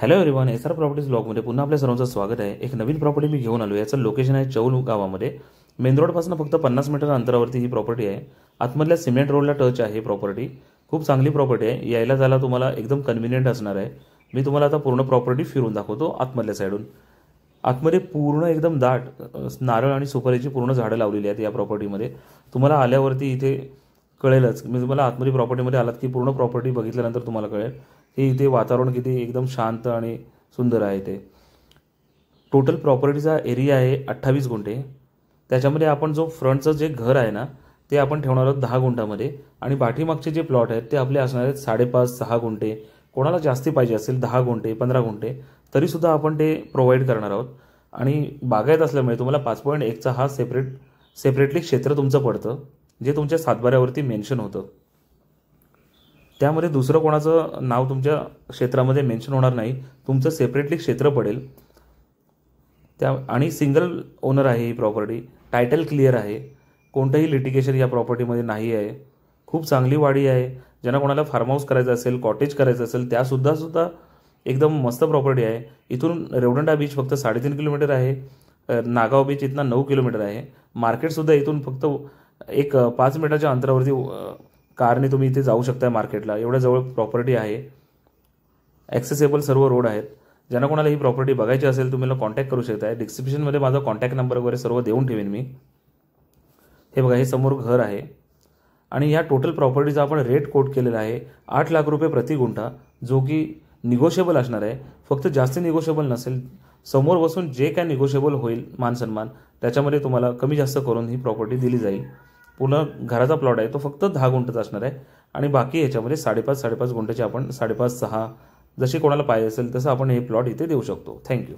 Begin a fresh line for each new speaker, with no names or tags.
Hello everyone, SR properties ब्लॉगमध्ये पुन्हा आपल्या सर्वांचं स्वागत आहे। एक नवीन प्रॉपर्टी मी घेऊन आलो। याचं लोकेशन आहे चौल गावामध्ये। मेन रोडपासून फक्त 50 मीटर अंतरावरती ही प्रॉपर्टी आहे। आतमधल्या सिमेंट रोडला टच आहे ही प्रॉपर्टी। खूप चांगली प्रॉपर्टी आहे। यायला जायला तुम्हाला एकदम कन्व्हिनियंट असणार आहे। मी तुम्हाला आता पूर्ण प्रॉपर्टी फिरून दाखवतो आतमधल्या साईडून। आतमध्ये पूर्ण एकदम दाट नारळ आणि सुपारीची पूर्ण झाडं लावलेली आहेत या प्रॉपर्टीमध्ये। तुम्हाला आल्यावरती इथे कळेलच। मी तुम्हाला आतमध्ये प्रॉपर्टीमध्ये आलात की पूर्ण प्रॉपर्टी बघितल्यानंतर तुम्हाला कळेल की इथे वातावरण किती एकदम शांत आणि सुंदर आहे। ते टोटल प्रॉपर्टीचा एरिया आहे 28 गुंठे। त्याच्यामध्ये आपण जो फ्रंटचं जे घर आहे ना ते आपण ठेवणार आहोत 10 गुंठामध्ये आणि पाठीमागचे जे प्लॉट आहेत ते आपले असणार आहेत 5.5-6 गुंठे। कोणाला जास्ती पाहिजे असेल 10 गुंठे 15 गुंठे तरीसुद्धा आपण ते प्रोव्हाइड करणार आहोत। आणि बागायत असल्यामुळे तुम्हाला 5.1चा हा सेपरेटली क्षेत्र तुमचं पडतं, जे तुमच्या सातबाऱ्यावरती मेन्शन होतं। त्यामध्ये दुसरं कोणाचं नाव तुमच्या क्षेत्रामध्ये मेन्शन होणार नाही, तुमचं सेपरेटली क्षेत्र पडेल। आणि सिंगल ओनर आहे ही प्रॉपर्टी। टायटल क्लिअर आहे। कोणतंही लिटिगेशन या प्रॉपर्टीमध्ये नाही आहे। खूप चांगली वाडी आहे। ज्यांना कोणाला फार्म हाऊस करायचं असेल, कॉटेज करायचं असेल त्यासुद्धा एकदम मस्त प्रॉपर्टी आहे। इथून रेवदंडा बीच फक्त 3.5 किलोमीटर आहे। नागाव बीच इथनं 9 किलोमीटर आहे। मार्केटसुद्धा इथून फक्त एक 5 मिनिटाच्या अंतरावरती कारने तुम्ही इथे जाऊ शकता मार्केटला। एवढ्या जवळ प्रॉपर्टी आहे। ॲक्सेसेबल सर्व रोड आहेत। ज्यांना कोणाला ही प्रॉपर्टी बघायची असेल तुम्ही मला कॉन्टॅक्ट करू शकता। डिस्क्रिप्शनमध्ये माझा कॉन्टॅक्ट नंबर वगैरे सर्व देऊन ठेवेन मी। हे बघा, हे समोर घर आहे आणि या टोटल प्रॉपर्टीचा आपण रेट कोट केलेला आहे 8 लाख रुपये प्रति गुंठा, जो की निगोशिएबल असणार आहे। फक्त जास्त निगोशिएबल नसेल, समोर बसून जे काय निगोशिएबल होईल मान सन्मान त्याच्यामध्ये तुम्हाला कमी जास्त करून ही प्रॉपर्टी दिली जाईल। पूर्ण घराचा प्लॉट आहे तो फक्त 10 गुंठेचा असणार आहे आणि बाकी ह्याच्यामध्ये 5.5 गुंठेचे आपण 5.5-6 जशी कोणाला पाहिजे असेल तसं आपण हे प्लॉट इथे देऊ शकतो। थँक्यू।